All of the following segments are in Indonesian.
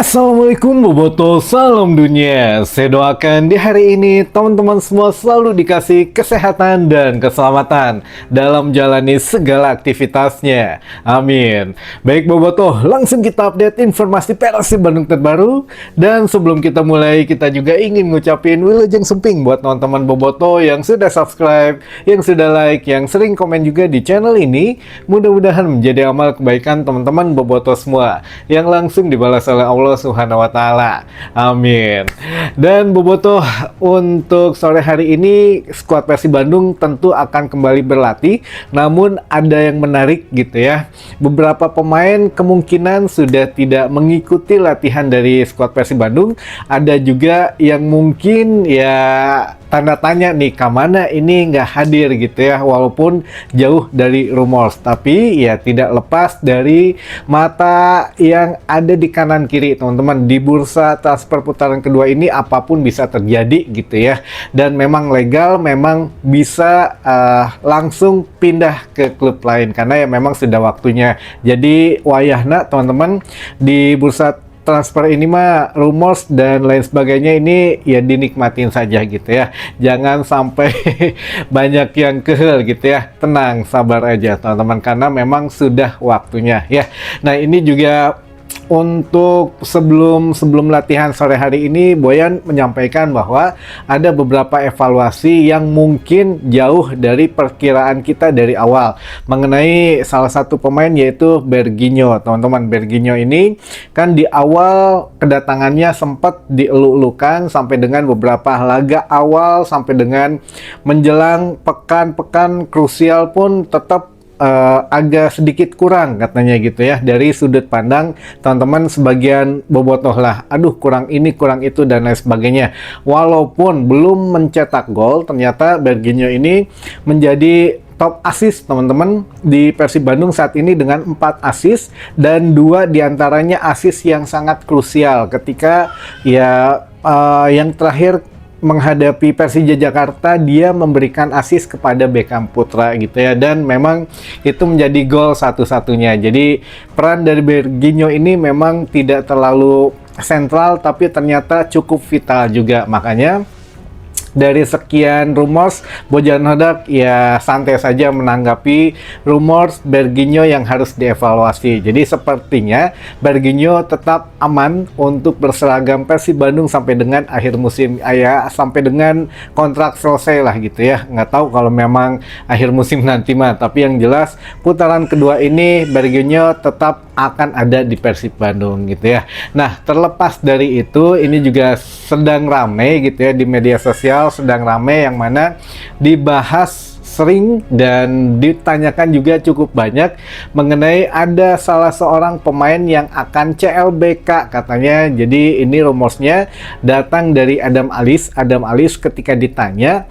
Assalamualaikum Boboto, salam dunia. Saya doakan di hari ini teman-teman semua selalu dikasih kesehatan dan keselamatan dalam menjalani segala aktivitasnya. Amin. Baik Boboto, langsung kita update informasi Persib Bandung terbaru. Dan sebelum kita mulai, kita juga ingin ngucapin wilujeng semping buat teman-teman Boboto yang sudah subscribe, yang sudah like, yang sering komen juga di channel ini. Mudah-mudahan menjadi amal kebaikan teman-teman Boboto semua yang langsung dibalas oleh Allah Subhanahu wa taala. Amin. Dan Boboto, untuk sore hari ini skuad Persib Bandung tentu akan kembali berlatih, namun ada yang menarik gitu ya. Beberapa pemain kemungkinan sudah tidak mengikuti latihan dari skuad Persib Bandung. Ada juga yang mungkin ya tanda tanya nih, kemana ini nggak hadir gitu ya, walaupun jauh dari rumors, tapi ya tidak lepas dari mata yang ada di kanan kiri teman-teman. Di bursa transfer putaran kedua ini apapun bisa terjadi gitu ya, dan memang legal, memang bisa langsung pindah ke klub lain karena ya memang sudah waktunya. Jadi wayahna teman-teman, di bursa transfer ini mah rumors dan lain sebagainya ini ya dinikmatin saja gitu ya. Jangan sampai banyak yang kehel gitu ya. Tenang, sabar aja teman-teman, karena memang sudah waktunya ya. Nah, ini juga untuk sebelum latihan sore hari ini, Boyan menyampaikan bahwa ada beberapa evaluasi yang mungkin jauh dari perkiraan kita dari awal mengenai salah satu pemain, yaitu Berginho. Teman-teman, Berginho ini kan di awal kedatangannya sempat dieluk-elukan sampai dengan beberapa laga awal, sampai dengan menjelang pekan-pekan krusial pun tetap agak sedikit kurang katanya gitu ya, dari sudut pandang teman-teman sebagian bobotoh lah. Aduh, kurang ini, kurang itu, dan lain sebagainya. Walaupun belum mencetak gol, ternyata Berginho ini menjadi top assist teman-teman di Persib Bandung saat ini dengan 4 assist, dan 2 diantaranya assist yang sangat krusial ketika ya yang terakhir menghadapi Persija Jakarta, dia memberikan assist kepada Beckham Putra gitu ya, dan memang itu menjadi gol satu-satunya. Jadi peran dari Berginho ini memang tidak terlalu sentral, tapi ternyata cukup vital juga. Makanya dari sekian rumors, Bojan Hodak ya santai saja menanggapi rumors Berginho yang harus dievaluasi. Jadi sepertinya Berginho tetap aman untuk berseragam Persib Bandung sampai dengan akhir musim, ya sampai dengan kontrak selesai lah gitu ya. Nggak tahu kalau memang akhir musim nanti mah, tapi yang jelas putaran kedua ini Berginho tetap akan ada di Persib Bandung gitu ya. Nah, terlepas dari itu, ini juga sedang ramai gitu ya di media sosial, sedang ramai yang mana dibahas sering dan ditanyakan juga cukup banyak mengenai ada salah seorang pemain yang akan CLBK katanya. Jadi ini rumornya datang dari Adam Alis. Adam Alis ketika ditanya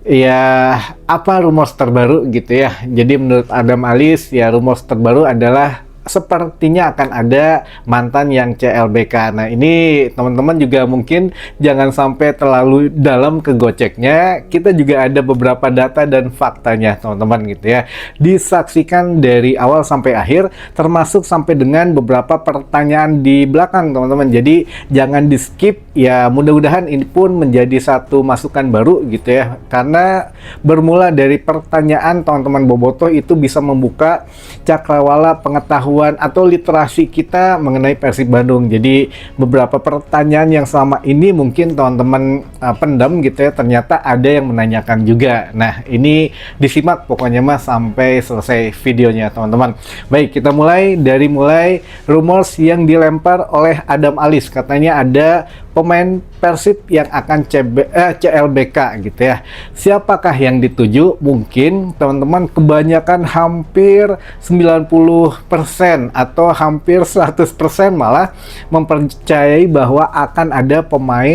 ya apa rumors terbaru gitu ya, jadi menurut Adam Alis ya rumors terbaru adalah sepertinya akan ada mantan yang CLBK. Nah, ini teman-teman juga mungkin jangan sampai terlalu dalam ke goceknya. Kita juga ada beberapa data dan faktanya teman-teman gitu ya. Disaksikan dari awal sampai akhir, termasuk sampai dengan beberapa pertanyaan di belakang teman-teman. Jadi jangan di skip ya, mudah-mudahan ini pun menjadi satu masukan baru gitu ya. Karena bermula dari pertanyaan teman-teman bobotoh itu bisa membuka cakrawala pengetahuan atau literasi kita mengenai Persib Bandung. Jadi beberapa pertanyaan yang selama ini mungkin teman-teman pendam gitu ya, ternyata ada yang menanyakan juga. Nah, ini disimak pokoknya mah sampai selesai videonya teman-teman. Baik, kita mulai dari rumors yang dilempar oleh Adam Alis. Katanya ada pemain Persib yang akan CLBK gitu ya. Siapakah yang dituju? Mungkin teman-teman kebanyakan hampir 90% atau hampir 100% malah mempercayai bahwa akan ada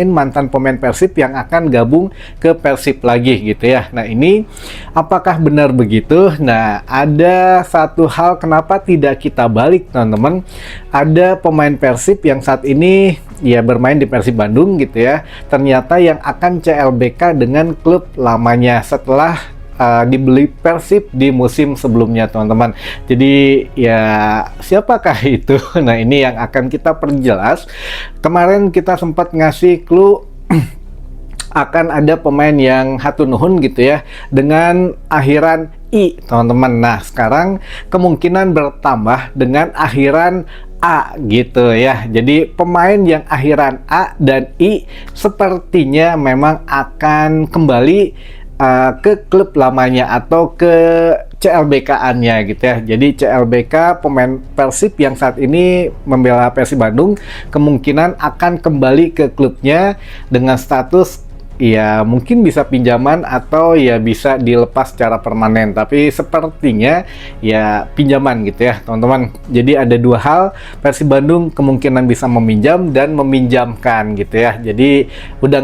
mantan pemain Persib yang akan gabung ke Persib lagi gitu ya. Nah, ini apakah benar begitu? Nah, ada satu hal kenapa tidak kita balik teman-teman. Ada pemain Persib yang saat ini ya bermain di Persib Bandung gitu ya, ternyata yang akan CLBK dengan klub lamanya setelah dibeli Persib di musim sebelumnya, teman-teman. Jadi ya siapakah itu? Nah, ini yang akan kita perjelas. Kemarin kita sempat ngasih clue akan ada pemain yang hatunnuhun gitu ya dengan akhiran I, teman-teman. Nah, sekarang kemungkinan bertambah dengan akhiran A gitu ya. Jadi pemain yang akhiran A dan I sepertinya memang akan kembali ke klub lamanya atau ke CLBK-annya gitu ya. Jadi CLBK pemain Persib yang saat ini membela Persib Bandung kemungkinan akan kembali ke klubnya dengan status ya mungkin bisa pinjaman atau ya bisa dilepas secara permanen, tapi sepertinya ya pinjaman gitu ya, teman-teman. Jadi ada dua hal, Persib Bandung kemungkinan bisa meminjam dan meminjamkan gitu ya. Jadi udah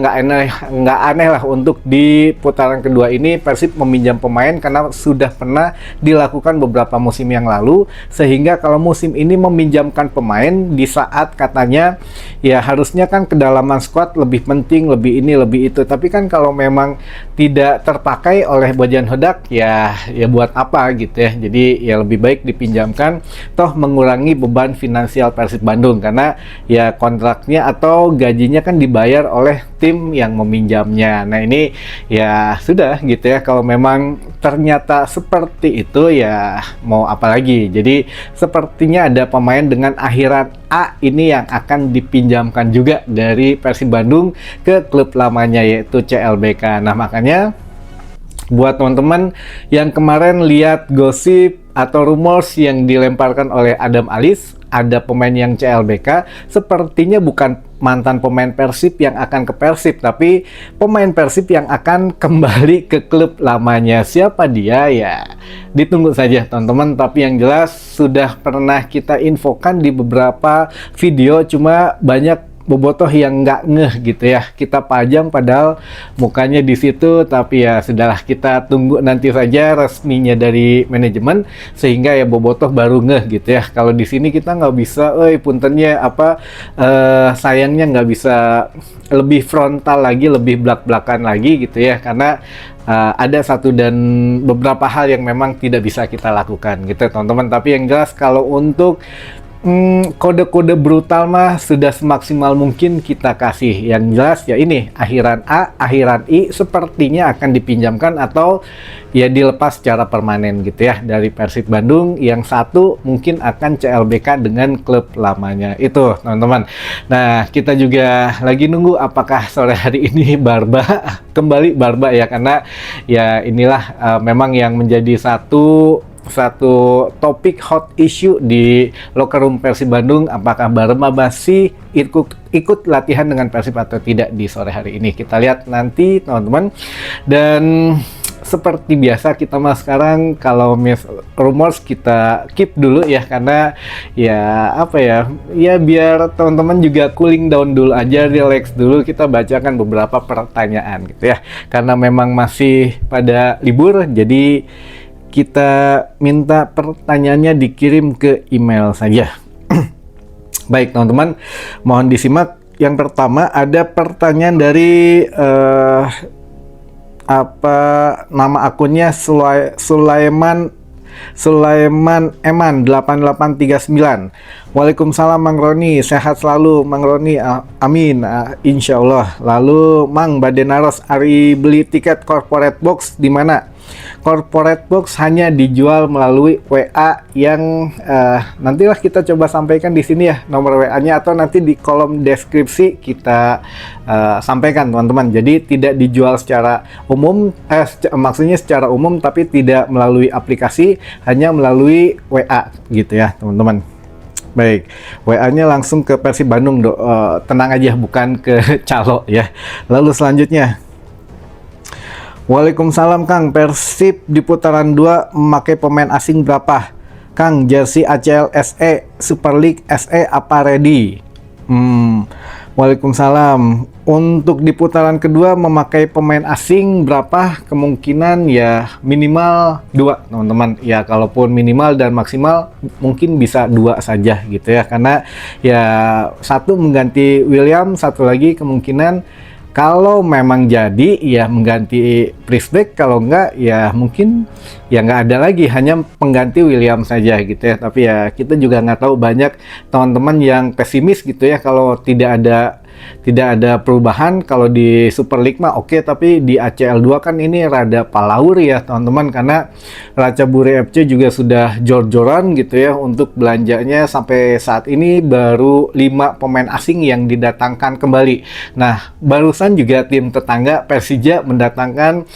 nggak aneh lah untuk di putaran kedua ini Persib meminjam pemain karena sudah pernah dilakukan beberapa musim yang lalu, sehingga kalau musim ini meminjamkan pemain di saat katanya ya harusnya kan kedalaman squad lebih penting, lebih ini lebih itu, tapi kan kalau memang tidak terpakai oleh Bojan Hodak ya buat apa gitu ya. Jadi ya lebih baik dipinjamkan, toh mengurangi beban finansial Persib Bandung karena ya kontraknya atau gajinya kan dibayar oleh tim yang meminjamnya. Nah, ini ya sudah gitu ya, kalau memang ternyata seperti itu ya mau apa lagi. Jadi sepertinya ada pemain dengan akhiran A ini yang akan dipinjamkan juga dari Persib Bandung ke klub lamanya yaitu CLBK. Nah, makanya buat teman-teman yang kemarin lihat gosip atau rumors yang dilemparkan oleh Adam Alis, ada pemain yang CLBK, sepertinya bukan mantan pemain Persib yang akan ke Persib, tapi pemain Persib yang akan kembali ke klub lamanya. Siapa dia ya? Ditunggu saja, teman-teman. Tapi yang jelas sudah pernah kita infokan di beberapa video, cuma banyak bobotoh yang nggak ngeh gitu ya. Kita pajang padahal mukanya di situ, tapi ya sudahlah, kita tunggu nanti saja resminya dari manajemen sehingga ya bobotoh baru ngeh gitu ya. Kalau di sini kita nggak bisa, puntennya apa, sayangnya nggak bisa lebih frontal lagi, lebih belak-belakan lagi gitu ya, karena ada satu dan beberapa hal yang memang tidak bisa kita lakukan gitu teman-teman. Tapi yang jelas kalau untuk kode-kode brutal mah sudah semaksimal mungkin kita kasih. Yang jelas ya ini akhiran A, akhiran I sepertinya akan dipinjamkan atau ya dilepas secara permanen gitu ya dari Persib Bandung. Yang satu mungkin akan CLBK dengan klub lamanya itu, teman-teman. Nah, kita juga lagi nunggu apakah sore hari ini Barba kembali Barba ya, karena ya inilah memang yang menjadi satu topik hot issue di locker room Persib Bandung. Apakah Barba masih ikut latihan dengan Persib atau tidak di sore hari ini? Kita lihat nanti, teman-teman. Dan seperti biasa kita sekarang kalau rumors kita keep dulu ya, karena ya apa ya biar teman-teman juga cooling down dulu aja, relax dulu. Kita bacakan beberapa pertanyaan gitu ya, karena memang masih pada libur, jadi kita minta pertanyaannya dikirim ke email saja. Baik, teman-teman, mohon disimak. Yang pertama ada pertanyaan dari nama akunnya Sulaiman Eman 8839. Waalaikumsalam Mang Roni, sehat selalu Mang Roni, amin, insya Allah. Lalu Mang Badenaros, Ari beli tiket corporate box di mana? Corporate box hanya dijual melalui WA yang nantilah kita coba sampaikan di sini ya nomor WA-nya, atau nanti di kolom deskripsi kita sampaikan, teman-teman. Jadi tidak dijual secara umum, maksudnya secara umum tapi tidak melalui aplikasi, hanya melalui WA gitu ya, teman-teman. Baik, WA-nya langsung ke Persib Bandung, tenang aja, bukan ke calo ya. Lalu selanjutnya, Waalaikumsalam Kang, Persib di putaran 2 memakai pemain asing berapa? Kang, jersey ACL SE, Super League SE apa ready? Waalaikumsalam. Untuk di putaran kedua memakai pemain asing berapa? Kemungkinan ya minimal 2, teman-teman. Ya kalaupun minimal dan maksimal mungkin bisa 2 saja gitu ya. Karena ya satu mengganti William, satu lagi kemungkinan Kalau memang jadi ya mengganti Priestback, kalau enggak ya mungkin ya nggak ada lagi, hanya pengganti William saja gitu ya. Tapi ya kita juga nggak tahu, banyak teman-teman yang pesimis gitu ya kalau tidak ada perubahan. Kalau di Super League mah oke, tapi di ACL 2 kan ini rada palaur ya teman-teman, karena Ratchaburi FC juga sudah jor-joran gitu ya untuk belanjanya. Sampai saat ini baru 5 pemain asing yang didatangkan kembali. Nah, barusan juga tim tetangga Persija mendatangkan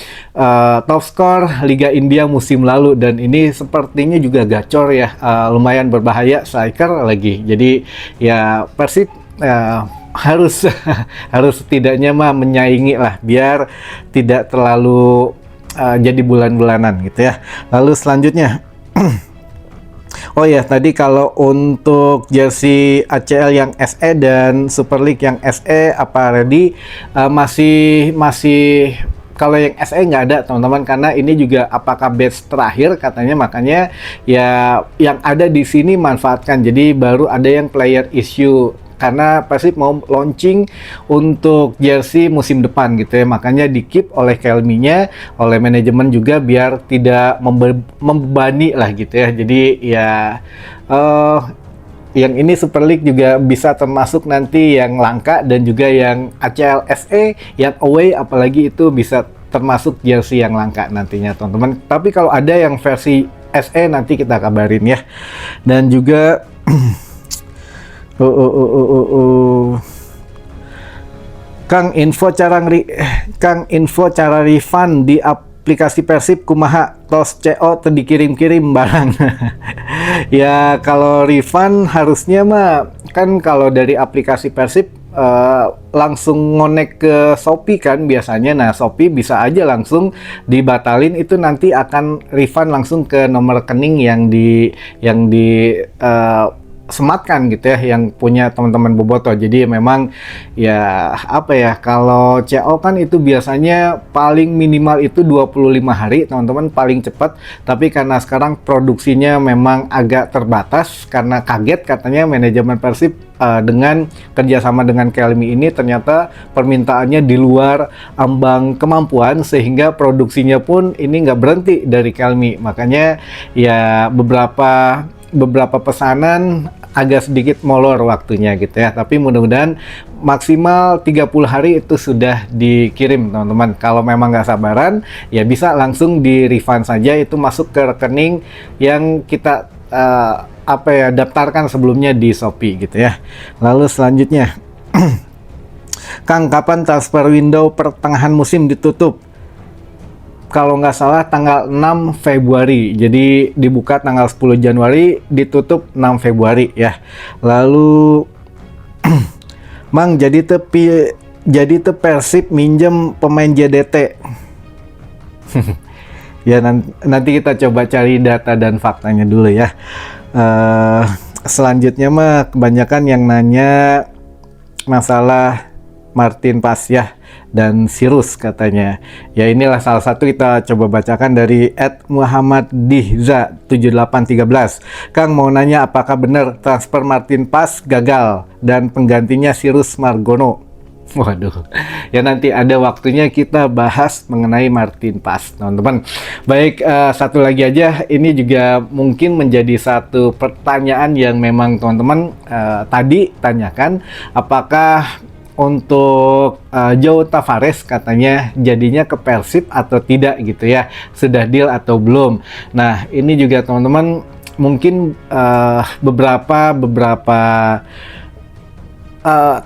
top skor Liga India musim lalu, dan ini sepertinya juga gacor ya, lumayan berbahaya, striker lagi. Jadi ya Persib harus harus setidaknya mah menyaingi lah, biar tidak terlalu jadi bulan-bulanan gitu ya. Lalu selanjutnya oh ya, tadi kalau untuk jersey ACL yang SE dan Super League yang SE apa ready, masih kalau yang SE nggak ada teman-teman, karena ini juga apakah batch terakhir katanya, makanya ya yang ada di sini manfaatkan. Jadi baru ada yang player issue, karena Persib mau launching untuk jersey musim depan gitu ya, makanya di keep oleh Kelminya, oleh manajemen juga, biar tidak membebani lah gitu ya. Jadi ya yang ini Super League juga bisa termasuk nanti yang langka, dan juga yang ACL SE yang away apalagi itu bisa termasuk jersey yang langka nantinya teman-teman. Tapi kalau ada yang versi SE nanti kita kabarin ya. Dan juga Kang info cara refund di aplikasi Persib kumaha, tos CO teu dikirim-kirim barang. Ya kalau refund harusnya mah kan kalau dari aplikasi Persib langsung ngonek ke Shopee kan biasanya. Nah, Shopee bisa aja langsung dibatalin, itu nanti akan refund langsung ke nomor rekening yang di sematkan gitu ya, yang punya teman-teman Boboto. Jadi memang ya apa ya, kalau CO kan itu biasanya paling minimal itu 25 hari teman-teman, paling cepat. Tapi karena sekarang produksinya memang agak terbatas karena kaget katanya manajemen Persib dengan kerjasama dengan Kelmi ini, ternyata permintaannya di luar ambang kemampuan, sehingga produksinya pun ini nggak berhenti dari Kelmi. Makanya ya beberapa pesanan agak sedikit molor waktunya gitu ya, tapi mudah-mudahan maksimal 30 hari itu sudah dikirim teman-teman. Kalau memang nggak sabaran ya bisa langsung di refund saja, itu masuk ke rekening yang kita daftarkan sebelumnya di Shopee gitu ya. Lalu selanjutnya Kang, kapan transfer window pertengahan musim ditutup? Kalau nggak salah tanggal 6 Februari, jadi dibuka tanggal 10 Januari, ditutup 6 Februari ya. Lalu Mang, jadi te Persib minjem pemain JDT. Ya nanti kita coba cari data dan faktanya dulu ya. Selanjutnya mah kebanyakan yang nanya masalah Martin Pasyah dan Sirus katanya. Ya inilah salah satu, kita coba bacakan dari @muhammaddihza7813. Kang mau nanya, apakah benar transfer Martin Pas gagal dan penggantinya Sirus Margono? Waduh, ya nanti ada waktunya kita bahas mengenai Martin Pas, teman-teman. Baik, satu lagi aja, ini juga mungkin menjadi satu pertanyaan yang memang teman-teman tadi tanyakan, apakah untuk João Tavares katanya jadinya ke Persib atau tidak gitu ya, sudah deal atau belum. Nah ini juga teman-teman mungkin beberapa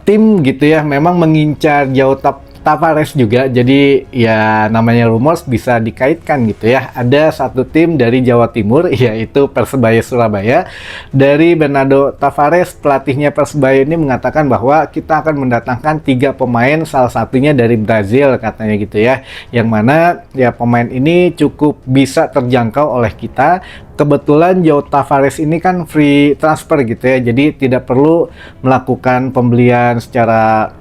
tim gitu ya memang mengincar João Tavares juga. Jadi ya namanya rumors bisa dikaitkan gitu ya. Ada satu tim dari Jawa Timur, yaitu Persebaya Surabaya. Dari Bernardo Tavares, pelatihnya Persebaya ini mengatakan bahwa kita akan mendatangkan 3 pemain, salah satunya dari Brazil katanya gitu ya. Yang mana ya pemain ini cukup bisa terjangkau oleh kita. Kebetulan João Tavares ini kan free transfer gitu ya. Jadi tidak perlu melakukan pembelian secara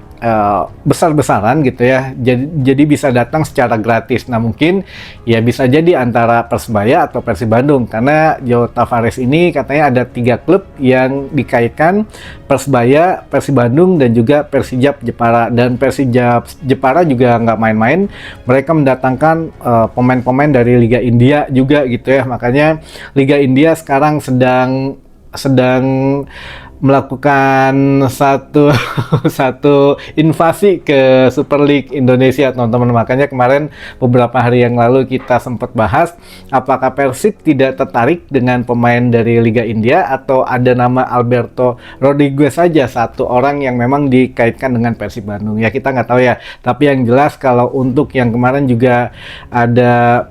besar-besaran gitu ya, jadi bisa datang secara gratis. Nah mungkin ya bisa jadi antara Persebaya atau Persib Bandung, karena João Tavares ini katanya ada 3 klub yang dikaitkan, Persebaya, Persib Bandung, dan juga Persijap Jepara. Dan Persijap Jepara juga nggak main-main, mereka mendatangkan pemain-pemain dari Liga India juga gitu ya. Makanya Liga India sekarang sedang melakukan satu invasi ke Super League Indonesia, teman-teman. Makanya kemarin beberapa hari yang lalu kita sempat bahas apakah Persib tidak tertarik dengan pemain dari Liga India, atau ada nama Alberto Rodriguez saja, satu orang yang memang dikaitkan dengan Persib Bandung. Ya kita nggak tahu ya, tapi yang jelas kalau untuk yang kemarin juga ada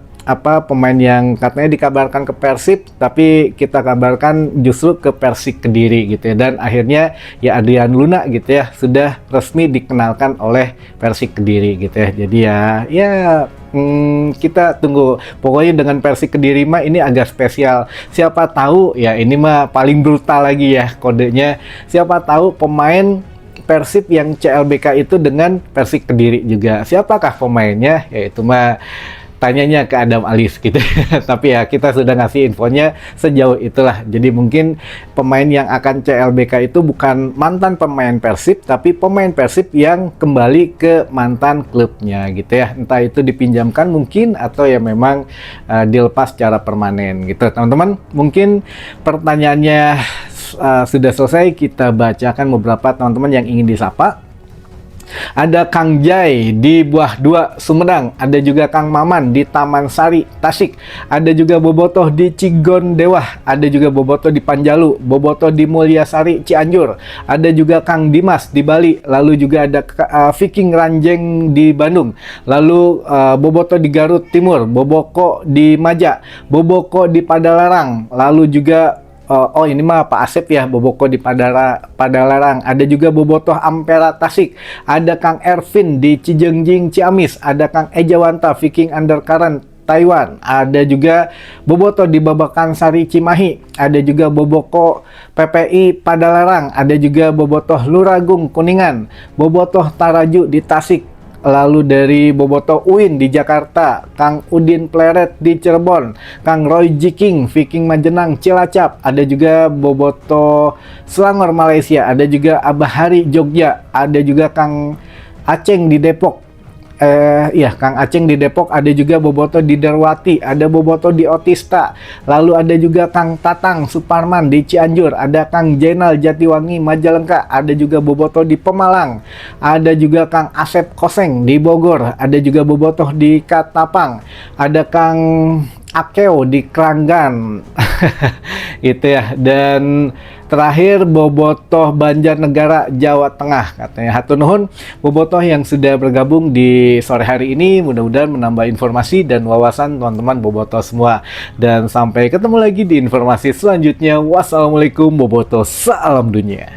pemain yang katanya dikabarkan ke Persib, tapi kita kabarkan justru ke Persik Kediri gitu ya. Dan akhirnya ya Adrian Luna gitu ya sudah resmi dikenalkan oleh Persik Kediri gitu ya. Jadi kita tunggu. Pokoknya dengan Persik Kediri mah ini agak spesial. Siapa tahu ya, ini mah paling brutal lagi ya kodenya. Siapa tahu pemain Persib yang CLBK itu dengan Persik Kediri juga. Siapakah pemainnya? Ya itu mah tanyanya ke Adam Alis gitu. Tapi ya kita sudah ngasih infonya sejauh itulah. Jadi mungkin pemain yang akan CLBK itu bukan mantan pemain Persib, tapi pemain Persib yang kembali ke mantan klubnya gitu ya. Entah itu dipinjamkan mungkin, atau ya memang dilepas secara permanen gitu. Teman-teman, mungkin pertanyaannya sudah selesai. Kita bacakan beberapa teman-teman yang ingin disapa. Ada Kang Jai di Buah 2 Sumedang, ada juga Kang Maman di Taman Sari Tasik, ada juga Bobotoh di Cigon Dewah, ada juga Bobotoh di Panjalu, Bobotoh di Mulyasari Cianjur, ada juga Kang Dimas di Bali, lalu juga ada Viking Ranjeng di Bandung, lalu Bobotoh di Garut Timur, Boboko di Maja, Boboko di Padalarang, lalu juga ini mah Pak Asep ya, Boboko di Padalarang. Ada juga Bobotoh Ampera Tasik. Ada Kang Ervin di Cijengjing Ciamis. Ada Kang Ejawanta Viking Undercurrent Taiwan. Ada juga Bobotoh di Babakan Sari Cimahi. Ada juga Boboko PPI Padalarang. Ada juga Bobotoh Luragung Kuningan. Bobotoh Taraju di Tasik. Lalu dari Bobotoh UIN di Jakarta, Kang Udin Pleret di Cirebon, Kang Roy Jiking, Viking Majenang Cilacap, ada juga Bobotoh Selangor Malaysia, ada juga Abah Hari Jogja, ada juga Kang Aceng di Depok. Kang Aceng di Depok, ada juga Bobotoh di Derwati, ada Bobotoh di Otista, lalu ada juga Kang Tatang Suparman di Cianjur, ada Kang Jenal Jatiwangi Majalengka, ada juga Bobotoh di Pemalang, ada juga Kang Asep Koseng di Bogor, ada juga Bobotoh di Katapang, ada Kang Akeo di Keranggan. Gitu ya. Dan terakhir Bobotoh Banjarnegara Jawa Tengah, katanya. Hatur nuhun Bobotoh yang sudah bergabung di sore hari ini, mudah-mudahan menambah informasi dan wawasan teman-teman Bobotoh semua. Dan sampai ketemu lagi di informasi selanjutnya. Wassalamualaikum Bobotoh, salam dunia.